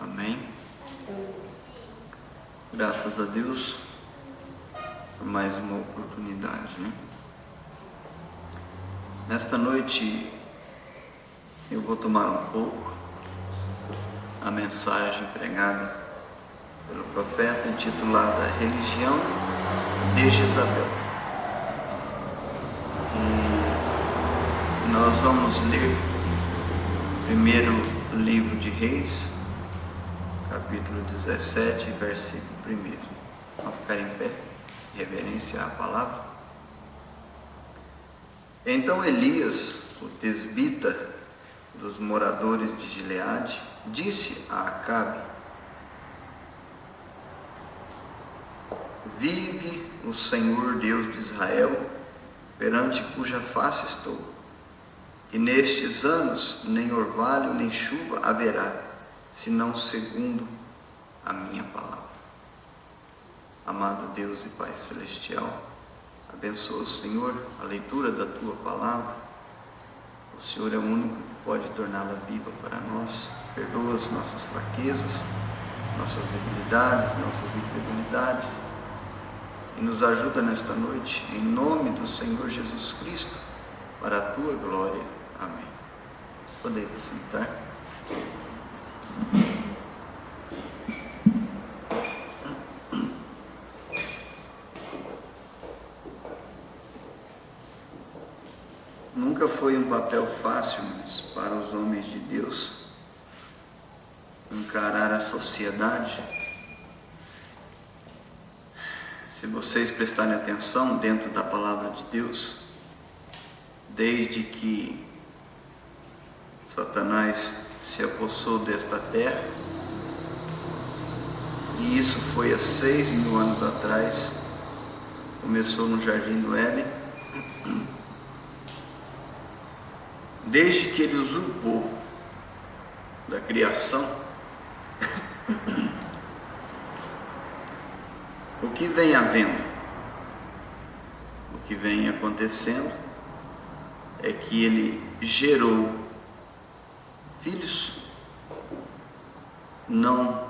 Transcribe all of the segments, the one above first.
Amém. Graças a Deus por mais uma oportunidade, né? Nesta noite eu vou tomar um pouco a mensagem pregada pelo profeta intitulada Religião de Jezabel. E nós vamos ler primeiro livro de Reis, capítulo 17, versículo 1. Vamos ficar em pé, reverenciar a palavra. Então Elias, o tesbita dos moradores de Gileade, disse a Acabe: Vive o Senhor Deus de Israel, perante cuja face estou, que nestes anos nem orvalho nem chuva haverá, senão segundo a minha palavra. Amado Deus e Pai Celestial, abençoa, Senhor, a leitura da Tua palavra. O Senhor é o único que pode torná-la viva para nós. Perdoa as nossas fraquezas, nossas debilidades, nossas incredulidades, e nos ajuda nesta noite, em nome do Senhor Jesus Cristo, para a Tua glória. Amém. Podemos sentar. Nunca foi um papel fácil, mas para os homens de Deus encarar a sociedade. Se vocês prestarem atenção dentro da palavra de Deus, desde que Satanás se apossou desta terra, e isso foi há 6.000 anos atrás, começou no Jardim do Éden. Desde que ele usurpou da criação, o que vem havendo, o que vem acontecendo é que ele gerou filhos, não,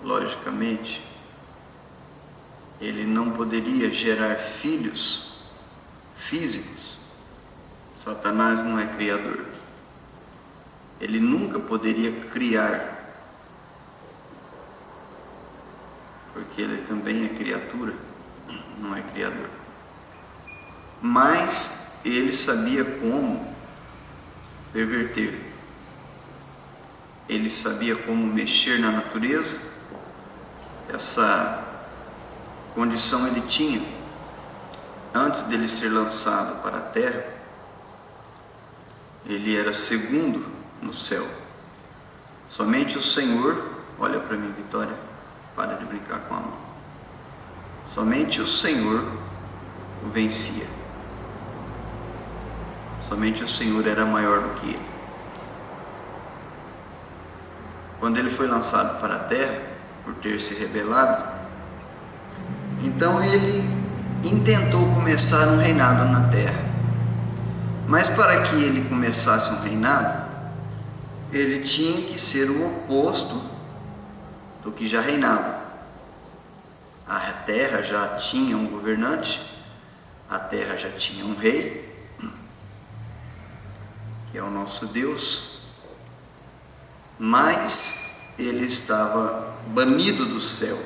logicamente, ele não poderia gerar filhos físicos. Satanás não é criador. Ele nunca poderia criar, porque ele também é criatura, não é criador. Mas ele sabia como perverter. Ele sabia como mexer na natureza. Essa condição ele tinha antes dele ser lançado para a terra. Ele era segundo no céu. Somente o Senhor, olha para mim, Vitória, para de brincar com a mão. Somente o Senhor o vencia. Somente o Senhor era maior do que ele. Quando ele foi lançado para a terra, por ter se rebelado, então ele intentou começar um reinado na terra. Mas para que ele começasse um reinado, ele tinha que ser o oposto do que já reinava. A terra já tinha um governante, a terra já tinha um rei, que é o nosso Deus, mas ele estava banido do céu,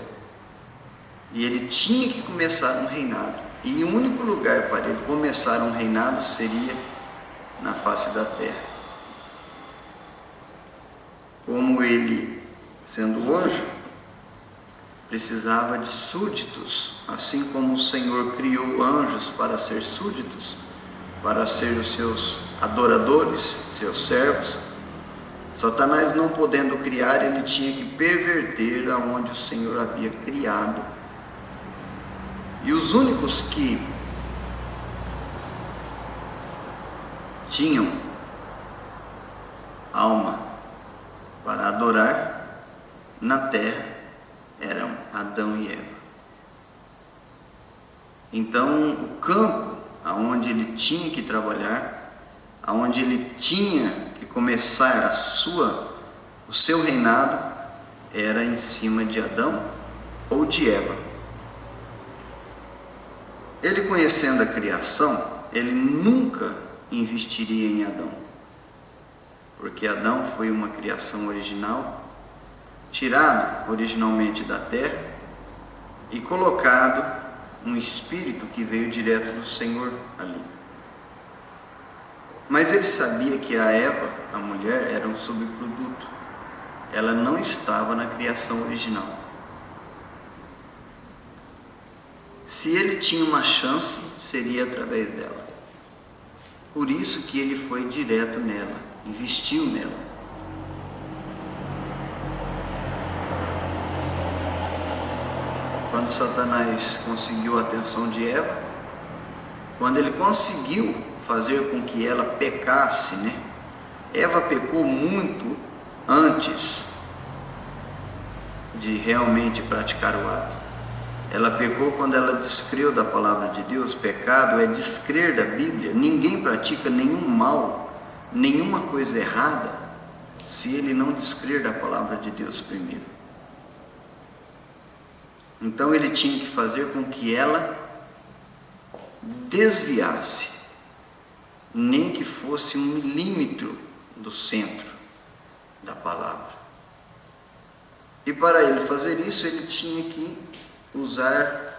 e ele tinha que começar um reinado, e o único lugar para ele começar um reinado seria na face da terra. Como ele, sendo anjo, precisava de súditos, assim como o Senhor criou anjos para ser súditos, para ser os seus adoradores, seus servos. Satanás, não podendo criar, ele tinha que perverter aonde o Senhor havia criado. E os únicos que tinham alma para adorar na terra eram Adão e Eva. Então, o campo aonde ele tinha que trabalhar, aonde ele tinha que começar o seu reinado, era em cima de Adão ou de Eva. Ele, conhecendo a criação, ele nunca investiria em Adão, porque Adão foi uma criação original, tirado originalmente da terra e colocado um espírito que veio direto do Senhor ali. Mas ele sabia que a Eva, a mulher, era um subproduto. Ela não estava na criação original. Se ele tinha uma chance, seria através dela. Por isso que ele foi direto nela, investiu nela. Quando Satanás conseguiu a atenção de Eva, quando ele conseguiu fazer com que ela pecasse, Eva pecou muito antes de realmente praticar o ato. Ela pecou quando ela descreu da palavra de Deus. Pecado é descrer da Bíblia. Ninguém pratica nenhum mal, nenhuma coisa errada, se ele não descrer da palavra de Deus primeiro. Então ele tinha que fazer com que ela desviasse, nem que fosse 1 milímetro do centro da palavra. E para ele fazer isso, ele tinha que usar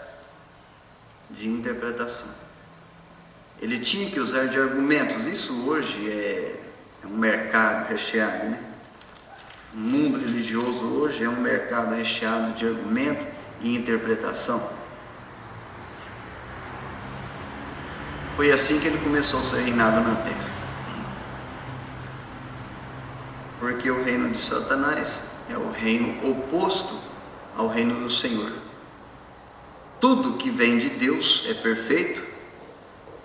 de interpretação. Ele tinha que usar de argumentos. Isso hoje é um mercado recheado, O mundo religioso hoje é um mercado recheado de argumentos e interpretação. Foi assim que ele começou a ser reinado na terra. Porque o reino de Satanás é o reino oposto ao reino do Senhor. Tudo que vem de Deus é perfeito,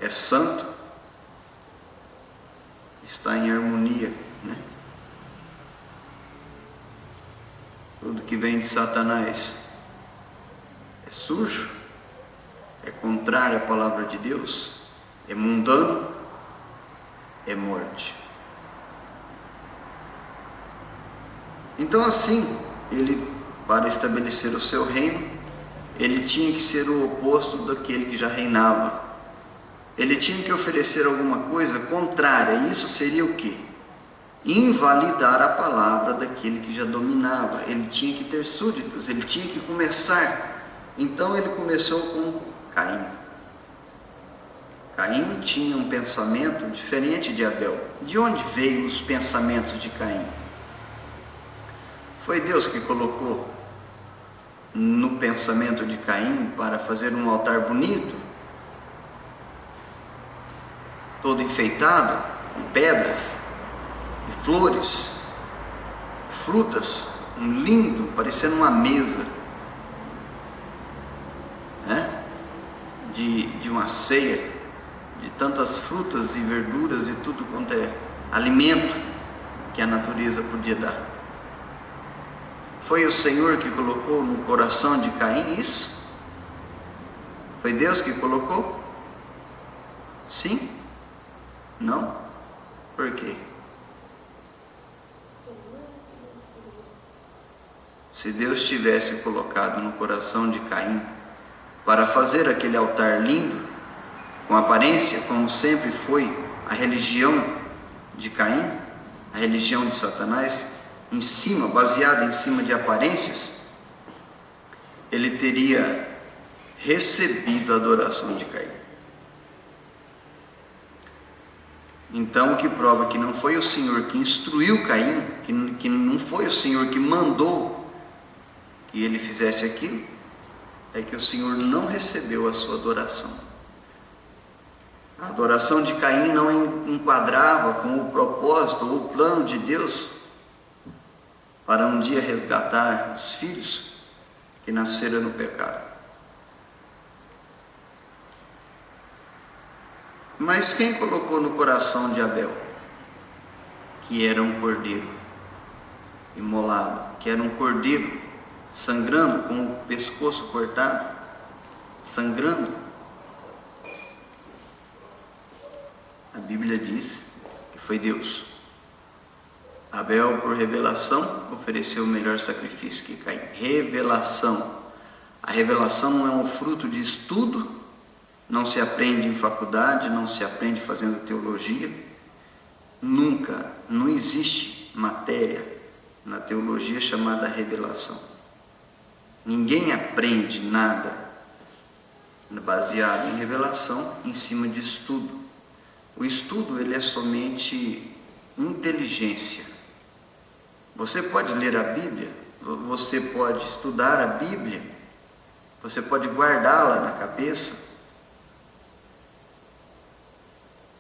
é santo, está em harmonia, Tudo que vem de Satanás é sujo, é contrário à palavra de Deus, é mundano, é morte. Então assim, ele, para estabelecer o seu reino, ele tinha que ser o oposto daquele que já reinava. Ele tinha que oferecer alguma coisa contrária. Isso seria o quê? Invalidar a palavra daquele que já dominava. Ele tinha que ter súditos, ele tinha que começar. Então ele começou com Caim. Caim tinha um pensamento diferente de Abel. De onde veio os pensamentos de Caim? Foi Deus que colocou no pensamento de Caim para fazer um altar bonito, todo enfeitado, com pedras e flores, frutas, um lindo, parecendo uma mesa, de uma ceia, de tantas frutas e verduras e tudo quanto é alimento que a natureza podia dar. Foi o Senhor que colocou no coração de Caim isso? Foi Deus que colocou? Sim? Não? Por quê? Se Deus tivesse colocado no coração de Caim para fazer aquele altar lindo, com aparência, como sempre foi a religião de Caim, a religião de Satanás, em cima, baseada em cima de aparências, ele teria recebido a adoração de Caim. Então, o que prova que não foi o Senhor que instruiu Caim, que não foi o Senhor que mandou que ele fizesse aquilo, é que o Senhor não recebeu a sua adoração. A adoração de Caim não enquadrava com o propósito ou o plano de Deus para um dia resgatar os filhos que nasceram no pecado. Mas quem colocou no coração de Abel que era um cordeiro imolado, que era um cordeiro sangrando, com o pescoço cortado, sangrando? A Bíblia diz que foi Deus. Abel, por revelação, ofereceu o melhor sacrifício que Caim. Revelação. A revelação não é um fruto de estudo, não se aprende em faculdade, não se aprende fazendo teologia. Nunca, não existe matéria na teologia chamada revelação. Ninguém aprende nada baseado em revelação em cima de estudo. O estudo, ele é somente inteligência. Você pode ler a Bíblia, você pode estudar a Bíblia, você pode guardá-la na cabeça,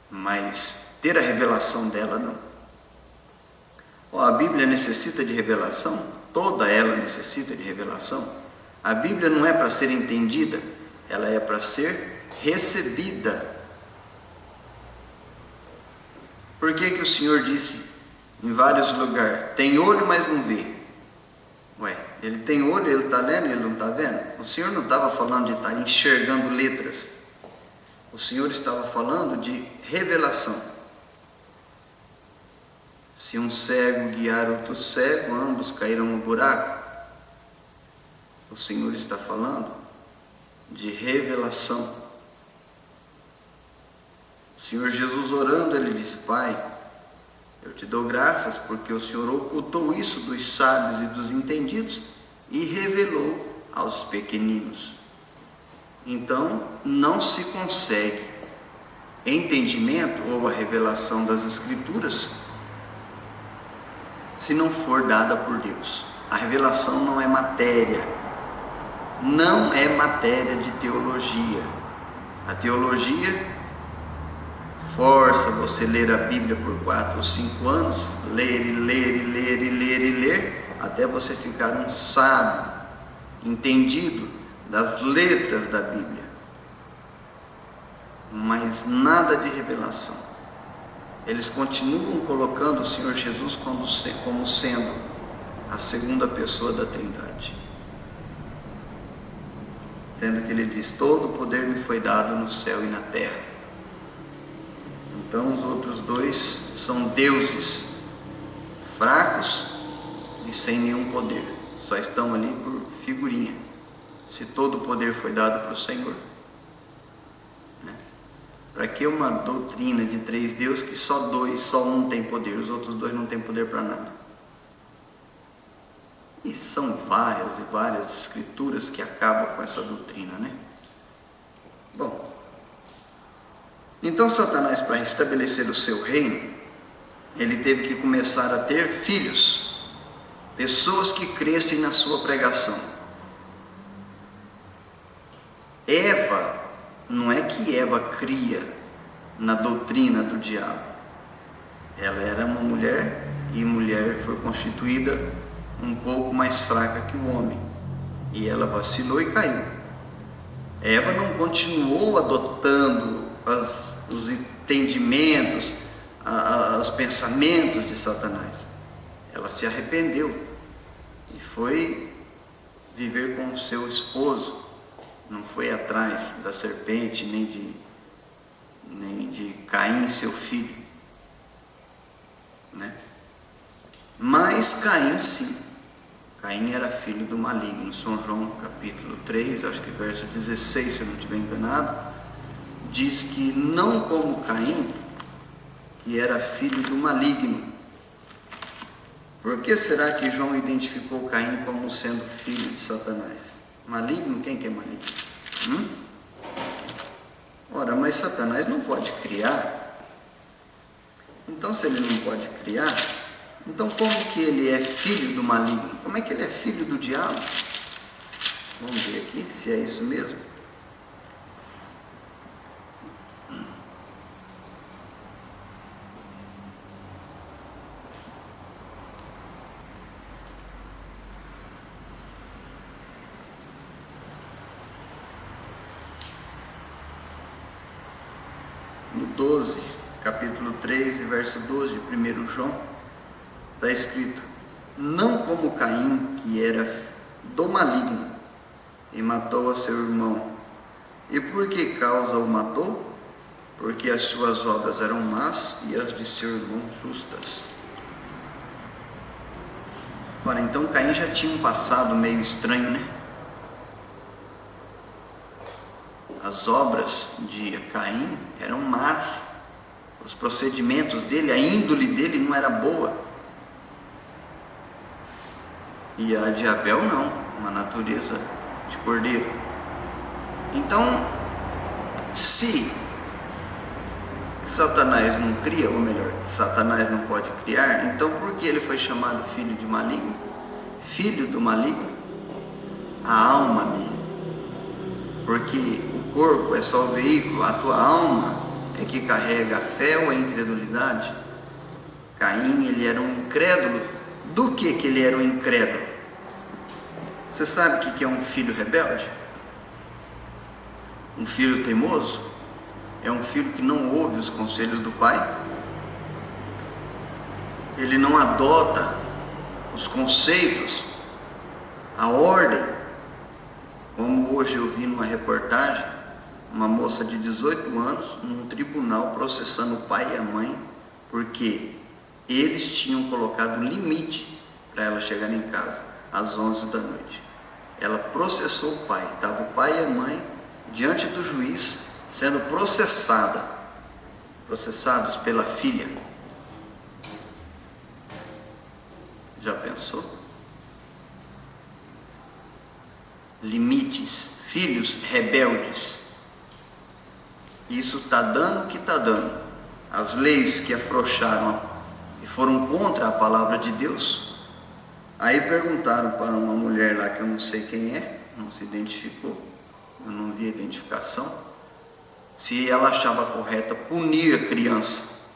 mas ter a revelação dela não. A Bíblia necessita de revelação, toda ela necessita de revelação. A Bíblia não é para ser entendida, ela é para ser recebida. Por que o Senhor disse em vários lugares, tem olho, mas não vê? Ué, ele tem olho, ele está lendo e ele não está vendo? O Senhor não estava falando de estar enxergando letras. O Senhor estava falando de revelação. Se um cego guiar outro cego, ambos cairão no buraco. O Senhor está falando de revelação. O Senhor Jesus orando, ele disse, Pai, eu te dou graças porque o Senhor ocultou isso dos sábios e dos entendidos e revelou aos pequeninos. Então, não se consegue entendimento ou a revelação das Escrituras se não for dada por Deus. A revelação não é matéria, não é matéria de teologia. A teologia força você ler a Bíblia por 4 ou 5 anos, ler e ler e ler e ler e ler, até você ficar um sábio, entendido das letras da Bíblia, mas nada de revelação. Eles continuam colocando o Senhor Jesus como sendo a segunda pessoa da Trindade, sendo que ele diz, todo o poder me foi dado no céu e na terra. Então os outros dois são deuses fracos e sem nenhum poder, só estão ali por figurinha. Se todo o poder foi dado para o Senhor, né? Para que uma doutrina de 3 deuses que só um tem poder, os outros 2 não têm poder para nada? E são várias e várias escrituras que acabam com essa doutrina, né? Bom, então Satanás, para restabelecer o seu reino, ele teve que começar a ter filhos, pessoas que crescem na sua pregação. Eva, não é que Eva cria na doutrina do diabo. Ela era uma mulher e mulher foi constituída um pouco mais fraca que o homem. E ela vacilou e caiu. Eva não continuou adotando os entendimentos, os pensamentos de Satanás. Ela se arrependeu e foi viver com o seu esposo. Não foi atrás da serpente, nem de Caim, seu filho, né? Mas Caim, sim. Caim era filho do maligno. Em São João capítulo 3, acho que verso 16, se eu não estiver enganado, diz que não como Caim, que era filho do maligno. Por que será que João identificou Caim como sendo filho de Satanás? Maligno? Quem que é maligno? Ora, mas Satanás não pode criar. Então, se ele não pode criar, então como que ele é filho do maligno? Como é que ele é filho do diabo? Vamos ver aqui se é isso mesmo. No 12, capítulo 3, verso 12 de 1 João, está escrito: não como Caim, que era do maligno, e matou a seu irmão. E por que causa o matou? Porque as suas obras eram más e as de seu irmão justas. Ora, então Caim já tinha um passado meio estranho, né? As obras de Caim eram más, os procedimentos dele, a índole dele não era boa. E a de Abel não, uma natureza de cordeiro. Então, se Satanás não cria, ou melhor, Satanás não pode criar, então por que ele foi chamado filho de maligno? Filho do maligno? A alma dele. Porque o corpo é só o veículo, a tua alma é que carrega a fé ou a incredulidade. Caim, ele era um incrédulo. Do que ele era um incrédulo? Você sabe o que é um filho rebelde? Um filho teimoso? É um filho que não ouve os conselhos do pai. Ele não adota os conceitos, a ordem. Como hoje eu vi numa reportagem, uma moça de 18 anos num tribunal processando o pai e a mãe, porque eles tinham colocado limite para ela chegar em casa às 11 da noite. Ela processou o pai, estava o pai e a mãe diante do juiz, sendo processados pela filha. Já pensou? Limites, filhos rebeldes. Isso está dando o que está dando. As leis que afrouxaram e foram contra a palavra de Deus. Aí perguntaram para uma mulher lá, que eu não sei quem é, não se identificou, eu não vi a identificação, se ela achava correto punir a criança.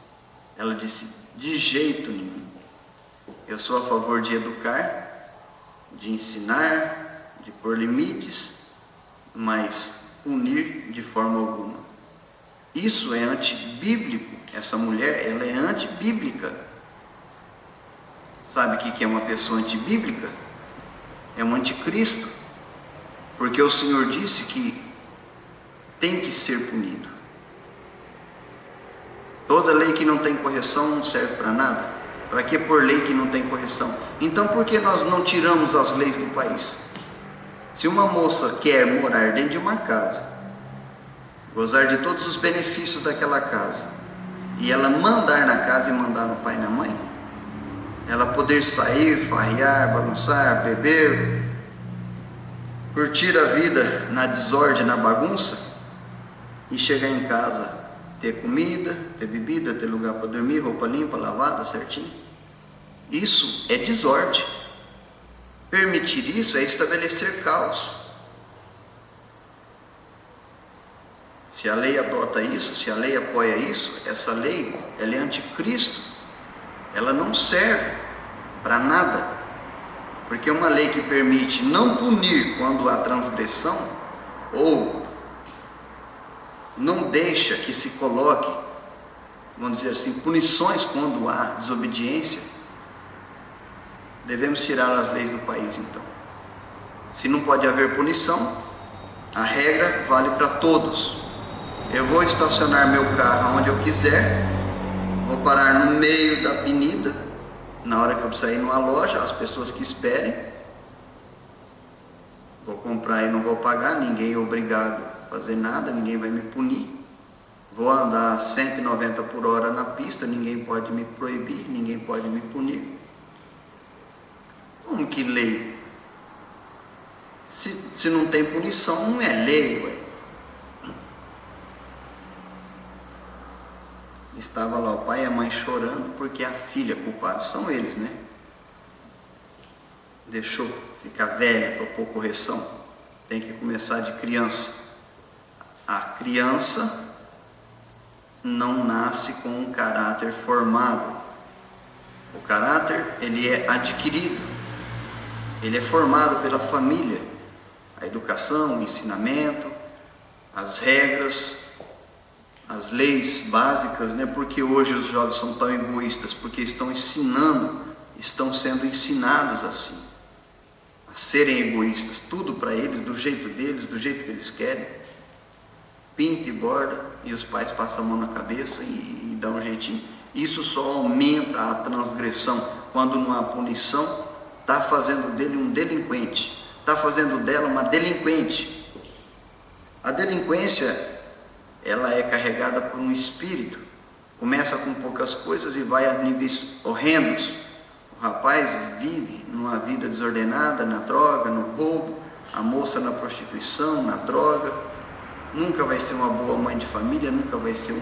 Ela disse: de jeito nenhum. Eu sou a favor de educar, de ensinar, de pôr limites, mas punir de forma alguma. Isso é antibíblico. Essa mulher, ela é antibíblica. Sabe o que é uma pessoa antibíblica? É um anticristo, porque o Senhor disse que tem que ser punido. Toda lei que não tem correção não serve para nada. Para que pôr lei que não tem correção? Então por que nós não tiramos as leis do país? Se uma moça quer morar dentro de uma casa, gozar de todos os benefícios daquela casa, e ela mandar na casa e mandar no pai e na mãe, ela poder sair, farrear, bagunçar, beber, curtir a vida na desordem, na bagunça, e chegar em casa, ter comida, ter bebida, ter lugar para dormir, roupa limpa, lavada, certinho. Isso é desordem. Permitir isso é estabelecer caos. Se a lei adota isso, se a lei apoia isso, essa lei, ela é anticristo. Ela não serve para nada. Porque uma lei que permite não punir quando há transgressão, ou não deixa que se coloque, vamos dizer assim, punições quando há desobediência, devemos tirar as leis do país então. Se não pode haver punição, a regra vale para todos. Eu vou estacionar meu carro onde eu quiser, vou parar no meio da avenida, na hora que eu sair numa loja, as pessoas que esperem, vou comprar e não vou pagar, ninguém é obrigado a fazer nada, ninguém vai me punir. Vou andar 190 por hora na pista, ninguém pode me proibir, ninguém pode me punir. Como que lei? Se não tem punição, não é lei, ué. Estava lá o pai e a mãe chorando porque a filha, culpados são eles, né? Deixou ficar velha para pôr correção. Tem que começar de criança. A criança não nasce com um caráter formado. O caráter, ele é adquirido. Ele é formado pela família, a educação, o ensinamento, as regras, as leis básicas, né? Porque hoje os jovens são tão egoístas, porque estão sendo ensinados assim, a serem egoístas, tudo para eles, do jeito deles, do jeito que eles querem, pinta e borda, e os pais passam a mão na cabeça e dão um jeitinho. Isso só aumenta a transgressão. Quando não há punição, está fazendo dele um delinquente, está fazendo dela uma delinquente. A delinquência, ela é carregada por um espírito, começa com poucas coisas e vai a níveis horrendos. O rapaz vive numa vida desordenada, na droga, no roubo, a moça na prostituição, na droga, nunca vai ser uma boa mãe de família, nunca vai ser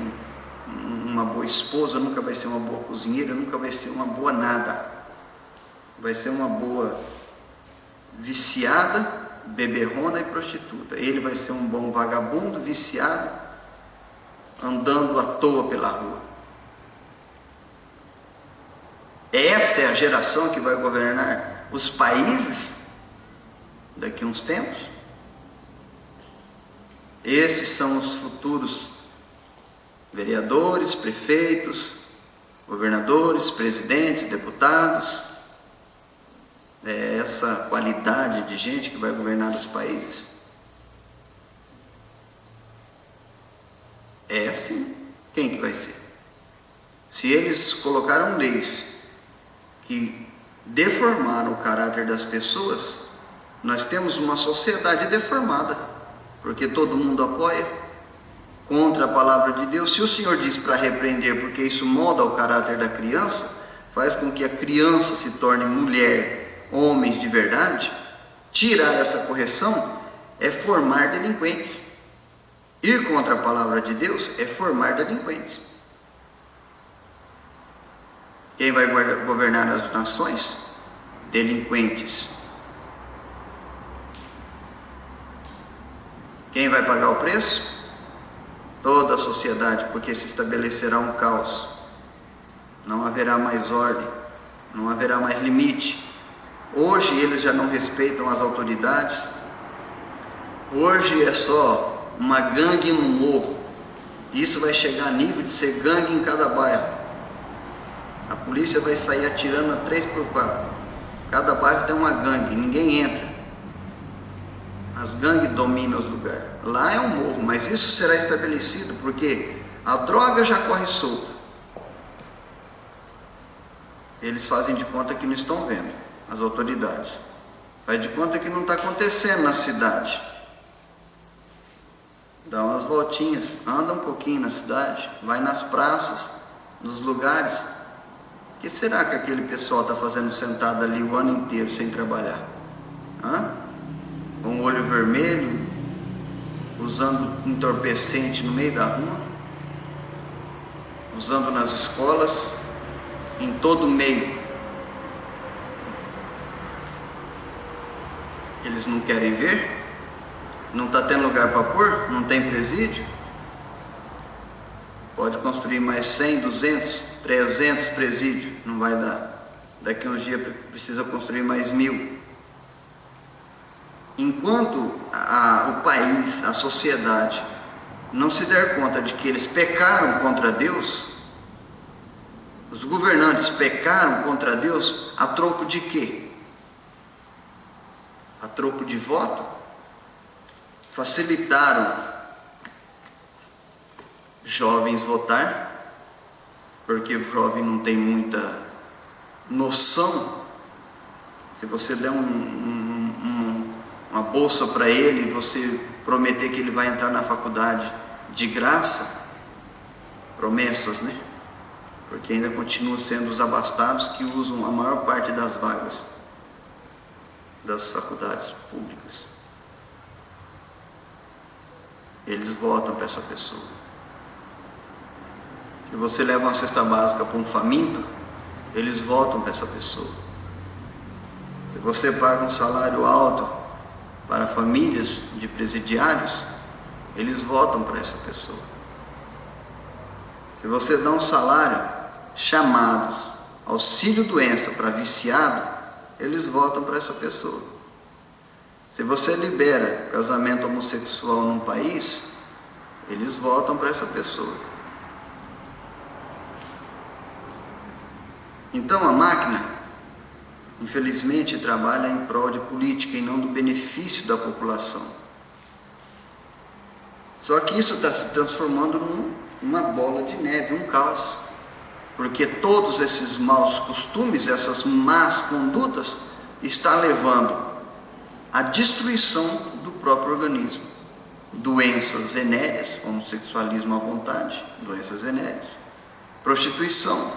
uma boa esposa, nunca vai ser uma boa cozinheira, nunca vai ser uma boa nada. Vai ser uma boa viciada, beberrona e prostituta. Ele vai ser um bom vagabundo, viciado, andando à toa pela rua. Essa é a geração que vai governar os países daqui a uns tempos. Esses são os futuros vereadores, prefeitos, governadores, presidentes, deputados. É essa qualidade de gente que vai governar os países. É assim. Quem que vai ser? Se eles colocaram leis que deformaram o caráter das pessoas, nós temos uma sociedade deformada, porque todo mundo apoia contra a palavra de Deus. Se o Senhor diz para repreender, porque isso molda o caráter da criança, faz com que a criança se torne mulher, homens de verdade, tirar essa correção é formar delinquentes. Ir contra a palavra de Deus é formar delinquentes. Quem vai governar as nações? Delinquentes. Quem vai pagar o preço? Toda a sociedade, porque se estabelecerá um caos. Não haverá mais ordem, não haverá mais limite. Hoje eles já não respeitam as autoridades. Hoje é só uma gangue no morro. Isso vai chegar a nível de ser gangue em cada bairro. A polícia vai sair atirando a 3x4. Cada bairro tem uma gangue, ninguém entra. As gangues dominam os lugares. Lá é um morro, mas isso será estabelecido porque a droga já corre solta. Eles fazem de conta que não estão vendo, as autoridades. Faz de conta que não está acontecendo na cidade. Dá umas voltinhas, anda um pouquinho na cidade, vai nas praças, nos lugares. O que será que aquele pessoal está fazendo sentado ali o ano inteiro sem trabalhar? Com o olho vermelho, usando entorpecente no meio da rua, usando nas escolas, em todo meio. Eles não querem ver? Não está tendo lugar para pôr? Não tem presídio? Pode construir mais 100, 200, 300 presídios, não vai dar. Daqui a uns dias precisa construir mais 1000. Enquanto o país, a sociedade, não se der conta de que eles pecaram contra Deus, os governantes pecaram contra Deus a troco de quê? A troco de voto? Facilitaram jovens votar, porque o jovem não tem muita noção. Se você der uma bolsa para ele e você prometer que ele vai entrar na faculdade de graça, promessas, né? Porque ainda continuam sendo os abastados que usam a maior parte das vagas das faculdades públicas. Eles votam para essa pessoa. Se você leva uma cesta básica para um faminto, eles votam para essa pessoa. Se você paga um salário alto para famílias de presidiários, eles votam para essa pessoa. Se você dá um salário chamados auxílio-doença para viciado, eles votam para essa pessoa. Se você libera casamento homossexual num país, eles votam para essa pessoa. Então a máquina, infelizmente, trabalha em prol de política e não do benefício da população. Só que isso está se transformando numa bola de neve, um caos. Porque todos esses maus costumes, essas más condutas, está levando à destruição do próprio organismo. Doenças venéreas, homossexualismo à vontade, doenças venéreas, prostituição,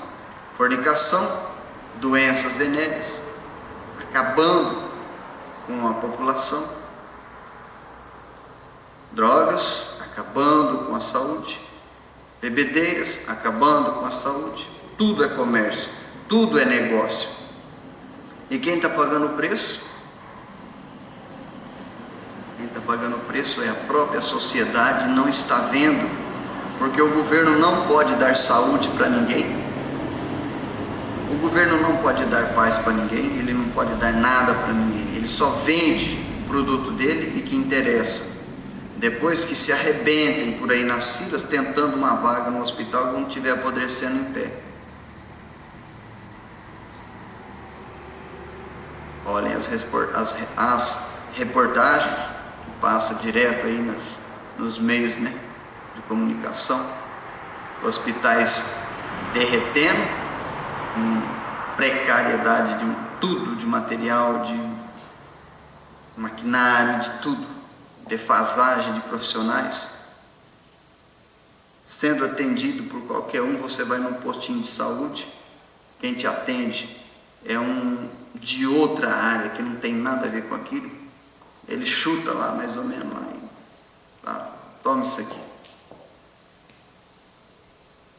fornicação, doenças venéreas, acabando com a população, drogas, acabando com a saúde, bebedeiras, acabando com a saúde. Tudo é comércio, tudo é negócio. E quem está pagando o preço? Quem está pagando o preço é a própria sociedade, não está vendo, porque o governo não pode dar saúde para ninguém, o governo não pode dar paz para ninguém, ele não pode dar nada para ninguém, ele só vende o produto dele e que interessa. Depois que se arrebentem por aí nas filas, tentando uma vaga no hospital quando estiver apodrecendo em pé. Olhem as reportagens que passam direto aí nos meios, né, de comunicação. Hospitais derretendo, precariedade de tudo, de material, de maquinário, de tudo, defasagem de profissionais. Sendo atendido por qualquer um, você vai num postinho de saúde, quem te atende é um de outra área que não tem nada a ver com aquilo, ele chuta lá mais ou menos lá, tá, toma isso aqui,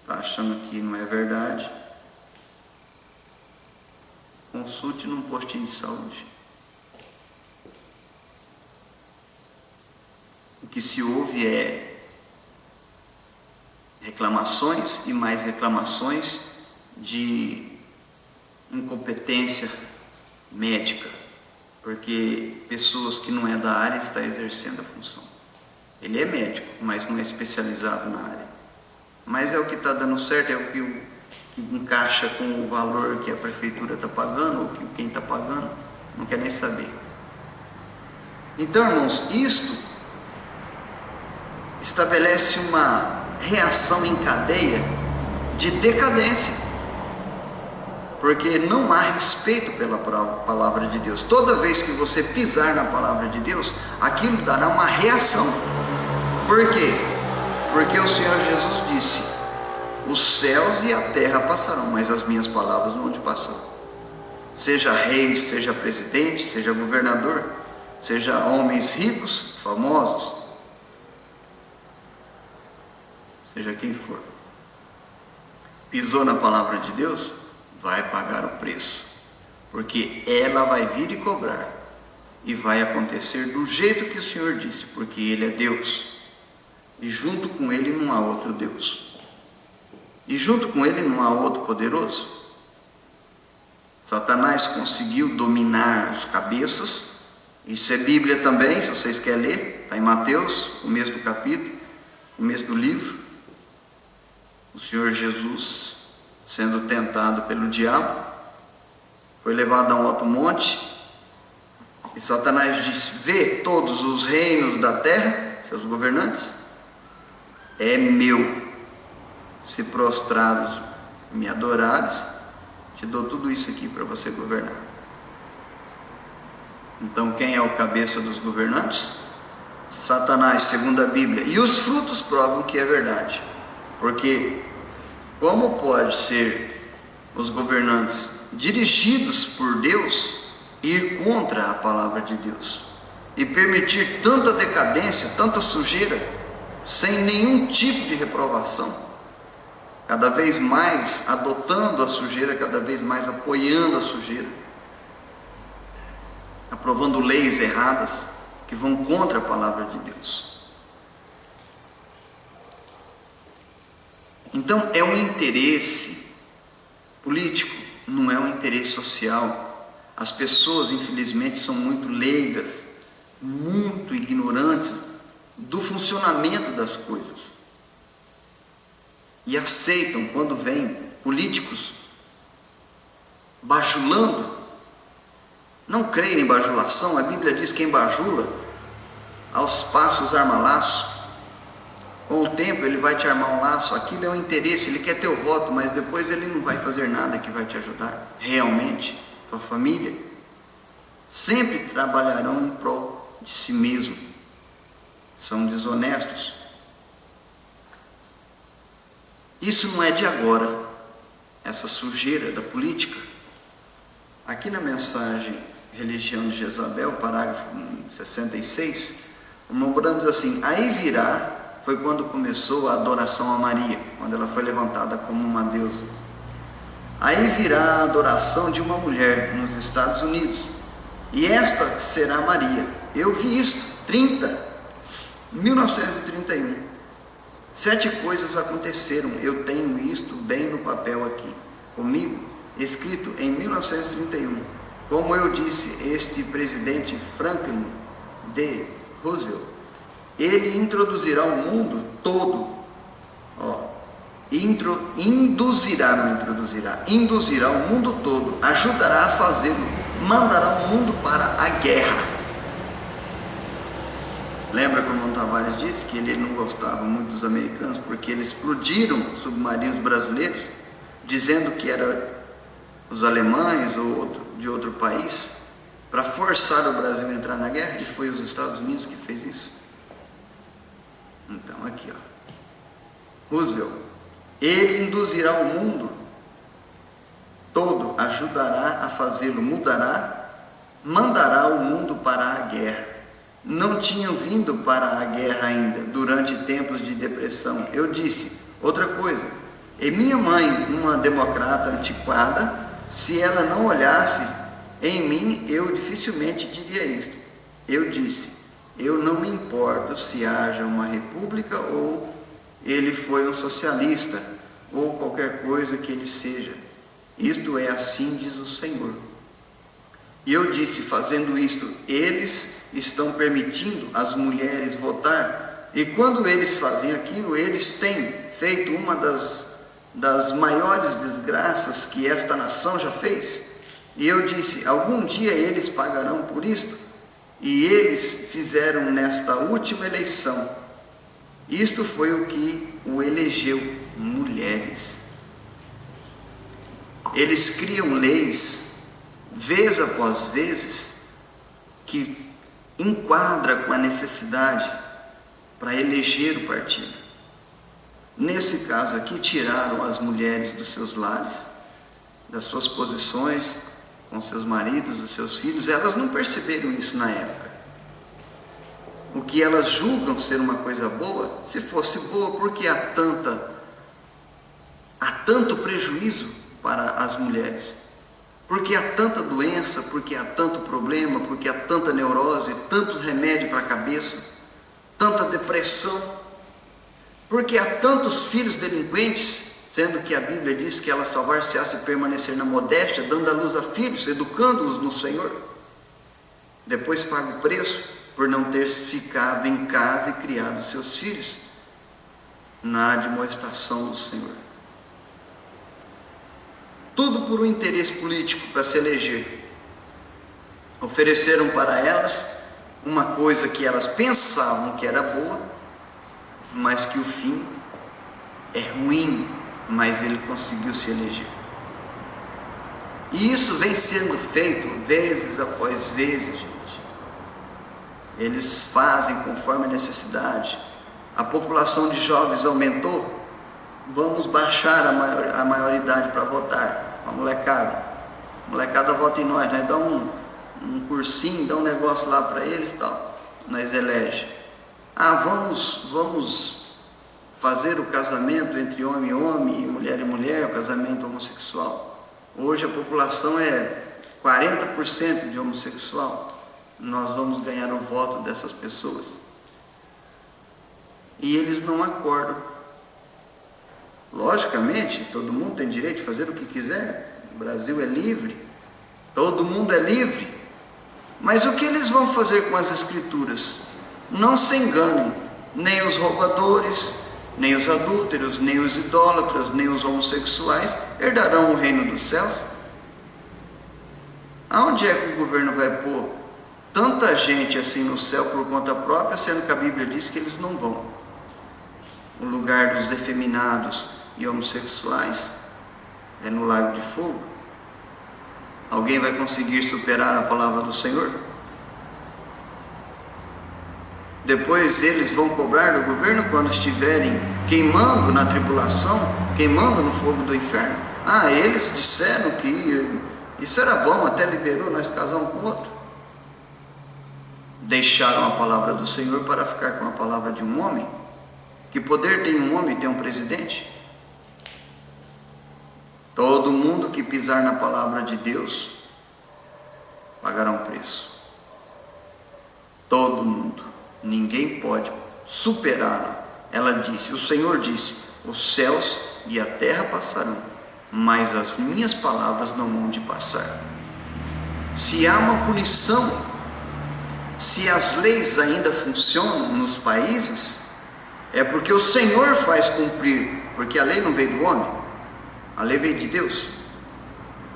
tá achando que não é verdade, consulte num postinho de saúde. O que se ouve é reclamações e mais reclamações de incompetência médica, porque pessoas que não é da área estão exercendo a função. Ele é médico, mas não é especializado na área. Mas é o que está dando certo, é o que encaixa com o valor que a prefeitura está pagando, ou que quem está pagando não quer nem saber. Então, irmãos, isto estabelece uma reação em cadeia de decadência, porque não há respeito pela palavra de Deus. Toda vez que você pisar na palavra de Deus, aquilo dará uma reação. Por quê? Porque o Senhor Jesus disse: os céus e a terra passarão, mas as minhas palavras não hão de passar. Seja rei, seja presidente, seja governador, seja homens ricos, famosos, seja quem for, pisou na palavra de Deus, vai pagar o preço, porque ela vai vir e cobrar, e vai acontecer do jeito que o Senhor disse, porque Ele é Deus, e junto com Ele não há outro Deus, e junto com Ele não há outro poderoso. Satanás conseguiu dominar os cabeças, isso é Bíblia também, se vocês querem ler, está em Mateus, começo do capítulo, começo do livro. O Senhor Jesus, sendo tentado pelo diabo, foi levado a um alto monte, e Satanás disse: vê todos os reinos da terra, seus governantes, é meu, se prostrados me adorares, te dou tudo isso aqui para você governar. Então quem é o cabeça dos governantes? Satanás, segundo a Bíblia, e os frutos provam que é verdade, porque como pode ser os governantes dirigidos por Deus ir contra a palavra de Deus e permitir tanta decadência, tanta sujeira, sem nenhum tipo de reprovação, cada vez mais adotando a sujeira, cada vez mais apoiando a sujeira, aprovando leis erradas que vão contra a palavra de Deus. Então é um interesse político, não é um interesse social. As pessoas, infelizmente, são muito leigas, muito ignorantes do funcionamento das coisas, e aceitam quando vem políticos bajulando. Não creem em bajulação. A Bíblia diz que quem bajula, aos passos arma laço. Com o tempo ele vai te armar um laço. Aquilo é um interesse, ele quer teu voto, mas depois ele não vai fazer nada que vai te ajudar realmente, tua família. sempre trabalharão em prol de si mesmo. São desonestos. Isso não é de agora, essa sujeira da política. Aqui na mensagem Religião de Jezabel, parágrafo 66, lembramos assim: aí virá, foi quando começou a adoração a Maria, quando ela foi levantada como uma deusa. Aí virá a adoração de uma mulher nos Estados Unidos, e esta será Maria. Eu vi isso, 1931. 7 coisas aconteceram, eu tenho isto bem no papel aqui, comigo, escrito em 1931. Como eu disse, este presidente Franklin D. Roosevelt, ele introduzirá o mundo todo, induzirá o mundo todo, ajudará a fazê-lo, mandará o mundo para a guerra. Lembra como o Tavares disse que ele não gostava muito dos americanos porque eles explodiram submarinos brasileiros, dizendo que era os alemães ou de outro país, para forçar o Brasil a entrar na guerra, e foi os Estados Unidos que fez isso. Então aqui, Roosevelt, ele induzirá o mundo todo, ajudará a fazê-lo, mandará o mundo para a guerra. Não tinham vindo para a guerra ainda, durante tempos de depressão. Eu disse, outra coisa, e minha mãe, uma democrata antiquada, se ela não olhasse em mim, eu dificilmente diria isto. Eu disse, eu não me importo se haja uma república ou ele foi um socialista, ou qualquer coisa que ele seja. Isto é, assim diz o Senhor. E eu disse, fazendo isto, eles estão permitindo as mulheres votar, e quando eles fazem aquilo, eles têm feito uma das maiores desgraças que esta nação já fez. E eu disse, algum dia eles pagarão por isto, e eles fizeram nesta última eleição. Isto foi o que o elegeu, mulheres. Eles criam leis, vez após vezes, que enquadra com a necessidade para eleger o partido. Nesse caso aqui, tiraram as mulheres dos seus lares, das suas posições com seus maridos, dos seus filhos. Elas não perceberam isso na época. O que elas julgam ser uma coisa boa, se fosse boa, porque há tanto prejuízo para as mulheres, porque há tanta doença, porque há tanto problema, porque há tanta neurose, tanto remédio para a cabeça, tanta depressão, porque há tantos filhos delinquentes, sendo que a Bíblia diz que ela salvar-se-á se permanecer na modéstia, dando à luz a filhos, educando-os no Senhor. Depois paga o preço por não ter ficado em casa e criado seus filhos na admoestação do Senhor. Tudo por um interesse político, para se eleger. Ofereceram para elas uma coisa que elas pensavam que era boa, mas que o fim é ruim, mas ele conseguiu se eleger. E isso vem sendo feito vezes após vezes, gente. Eles fazem conforme a necessidade. A população de jovens aumentou, vamos baixar a maioridade para votar. A molecada vota em nós, né? Dá um cursinho, dá um negócio lá para eles e tal, nós elege. Vamos fazer o casamento entre homem e homem, e mulher, o casamento homossexual. Hoje a população é 40% de homossexual. Nós vamos ganhar o voto dessas pessoas. E eles não acordam. Logicamente, todo mundo tem direito de fazer o que quiser. O Brasil é livre. Todo mundo é livre. Mas o que eles vão fazer com as Escrituras? Não se enganem. Nem os roubadores, nem os adúlteros, nem os idólatras, nem os homossexuais herdarão o reino dos céus. Aonde é que o governo vai pôr tanta gente assim no céu por conta própria, sendo que a Bíblia diz que eles não vão? O lugar dos efeminados e homossexuais é no lago de fogo. Alguém vai conseguir superar a palavra do Senhor? Depois eles vão cobrar do governo quando estiverem queimando na tribulação, queimando no fogo do inferno. Eles disseram que isso era bom, até liberou, nós casamos com outro. Deixaram a palavra do Senhor para ficar com a palavra de um homem. Que poder tem um homem e tem um presidente? Todo mundo que pisar na palavra de Deus pagará um preço. Todo mundo. Ninguém pode superá-la. Ela disse, o Senhor disse, os céus e a terra passarão, mas as minhas palavras não hão de passar. Se há uma punição, se as leis ainda funcionam nos países, é porque o Senhor faz cumprir, porque a lei não veio do homem, a lei veio de Deus.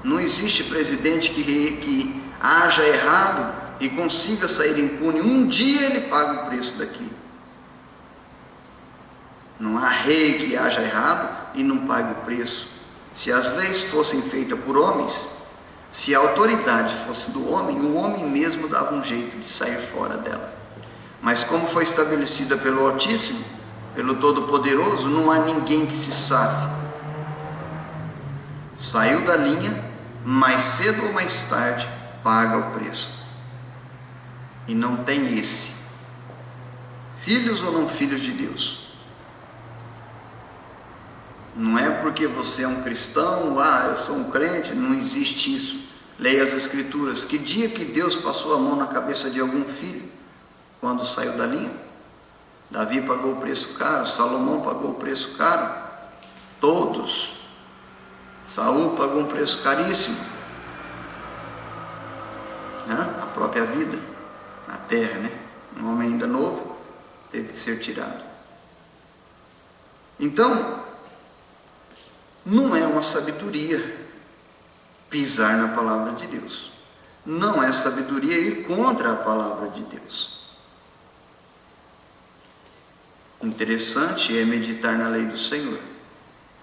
Não existe presidente que haja errado e consiga sair impune. Um dia ele paga o preço daquilo. Não há rei que haja errado e não pague o preço. Se as leis fossem feitas por homens, se a autoridade fosse do homem, o homem mesmo dava um jeito de sair fora dela. Mas como foi estabelecida pelo Altíssimo, pelo Todo-Poderoso, não há ninguém que se safe. Saiu da linha, mais cedo ou mais tarde paga o preço. E não tem esse. Filhos ou não filhos de Deus. Não é porque você é um cristão, eu sou um crente, não existe isso. Leia as Escrituras. Que dia que Deus passou a mão na cabeça de algum filho? Quando saiu da linha? Davi pagou o preço caro, Salomão pagou o preço caro, todos. Saul pagou um preço caríssimo, a própria vida na terra, um homem ainda novo teve que ser tirado. Então, não é uma sabedoria pisar na palavra de Deus, não é sabedoria ir contra a palavra de Deus. Interessante é meditar na lei do Senhor,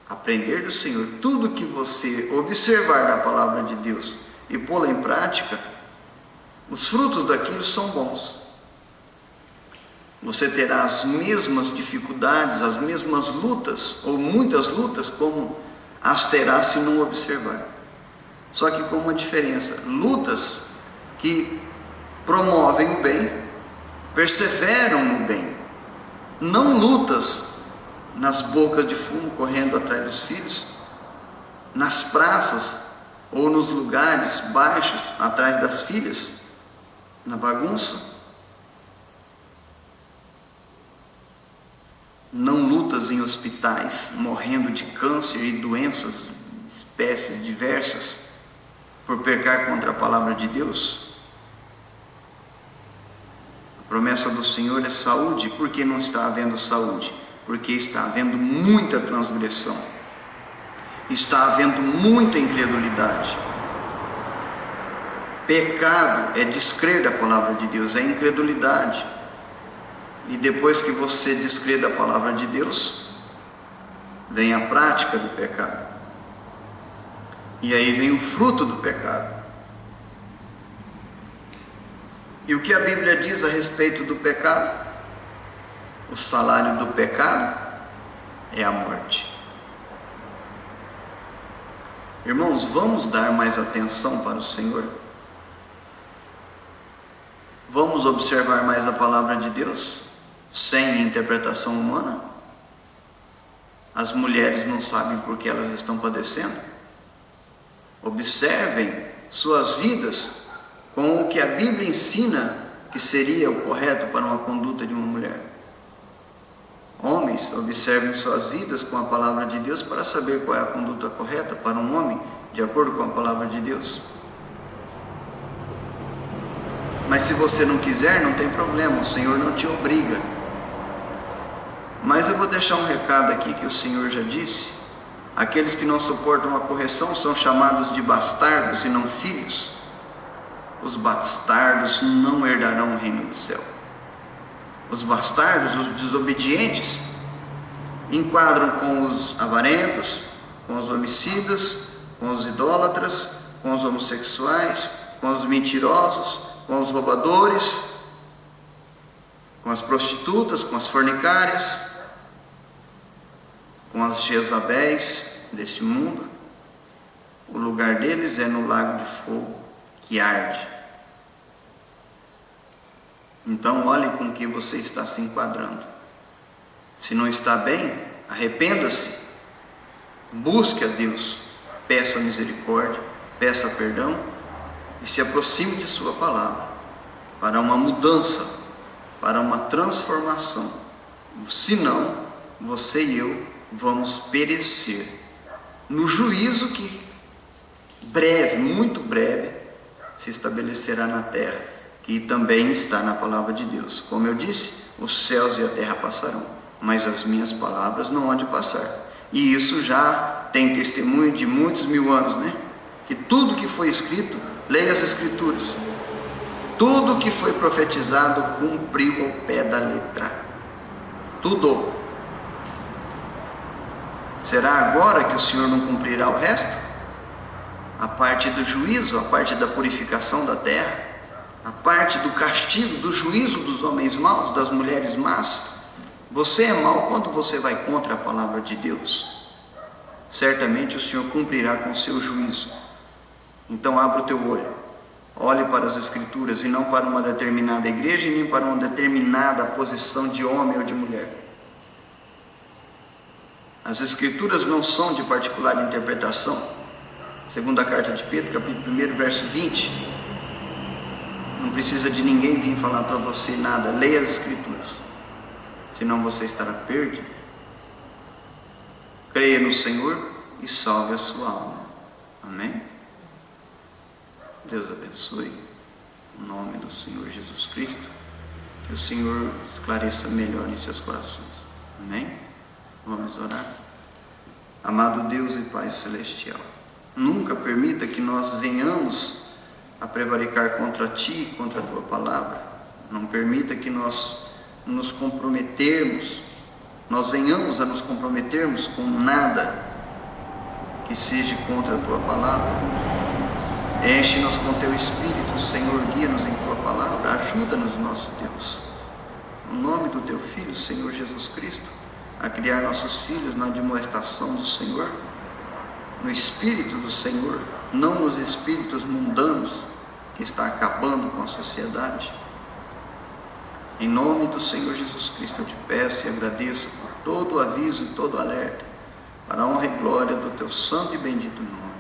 aprender do Senhor. Tudo que você observar da palavra de Deus e pô-la em prática, os frutos daquilo são bons. Você terá as mesmas dificuldades, as mesmas lutas, ou muitas lutas, como as terá se não observar. Só que com uma diferença: lutas que promovem o bem, perseveram no bem. Não lutas nas bocas de fumo, correndo atrás dos filhos, nas praças ou nos lugares baixos, atrás das filhas, na bagunça. Não lutas em hospitais, morrendo de câncer e doenças, espécies diversas, por pecar contra a palavra de Deus. A promessa do Senhor é saúde. Por que não está havendo saúde? Porque está havendo muita transgressão, está havendo muita incredulidade. Pecado é descrer da palavra de Deus, é incredulidade. E depois que você descrê da palavra de Deus, vem a prática do pecado. E aí vem o fruto do pecado. E o que a Bíblia diz a respeito do pecado? O salário do pecado é a morte. Irmãos, vamos dar mais atenção para o Senhor? Vamos observar mais a palavra de Deus, sem interpretação humana? As mulheres não sabem por que elas estão padecendo? Observem suas vidas com o que a Bíblia ensina que seria o correto para uma conduta de uma mulher. Homens, observem suas vidas com a palavra de Deus para saber qual é a conduta correta para um homem, de acordo com a palavra de Deus. Mas se você não quiser, não tem problema, o Senhor não te obriga. Mas eu vou deixar um recado aqui que o Senhor já disse: aqueles que não suportam a correção são chamados de bastardos e não filhos. Os bastardos não herdarão o reino do céu. Os bastardos, os desobedientes, enquadram com os avarentos, com os homicidas, com os idólatras, com os homossexuais, com os mentirosos, com os roubadores, com as prostitutas, com as fornicárias, com as Jezabéis deste mundo. O lugar deles é no lago de fogo que arde. Então olhe com que você está se enquadrando. Se não está bem, arrependa-se, busque a Deus, peça misericórdia, peça perdão e se aproxime de sua palavra para uma mudança, para uma transformação. Senão, você e eu vamos perecer no juízo que breve, muito breve, se estabelecerá na terra, que também está na palavra de Deus. Como eu disse, os céus e a terra passarão, mas as minhas palavras não hão de passar. E isso já tem testemunho de muitos mil anos, né? Que tudo que foi escrito, leia as Escrituras, tudo que foi profetizado cumpriu ao pé da letra. Tudo. Será agora que o Senhor não cumprirá o resto? A parte do juízo, a parte da purificação da terra, a parte do castigo, do juízo dos homens maus, das mulheres más. Você é mau quando você vai contra a palavra de Deus. Certamente o Senhor cumprirá com o seu juízo. Então abra o teu olho, olhe para as Escrituras e não para uma determinada igreja e nem para uma determinada posição de homem ou de mulher. As Escrituras não são de particular interpretação. Segunda carta de Pedro, capítulo 1, verso 20. Não precisa de ninguém vir falar para você nada. Leia as Escrituras, senão você estará perdido. Creia no Senhor e salve a sua alma. Amém? Deus abençoe. Em nome do Senhor Jesus Cristo, que o Senhor esclareça melhor em seus corações. Amém? Vamos orar. Amado Deus e Pai Celestial, nunca permita que nós venhamos a prevaricar contra Ti e contra a Tua palavra. Não permita que nós nos comprometermos, nós venhamos a nos comprometermos com nada que seja contra a Tua palavra. Enche-nos com Teu Espírito, Senhor, guia-nos em Tua palavra, ajuda-nos, nosso Deus. No nome do Teu Filho, Senhor Jesus Cristo, a criar nossos filhos na admoestação do Senhor, no Espírito do Senhor, não nos espíritos mundanos que está acabando com a sociedade. Em nome do Senhor Jesus Cristo eu te peço e agradeço por todo o aviso e todo o alerta, para a honra e glória do Teu santo e bendito nome.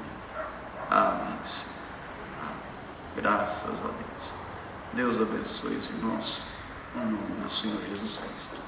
Amém. Graças a Deus. Deus abençoe os irmãos, em nome do Senhor Jesus Cristo.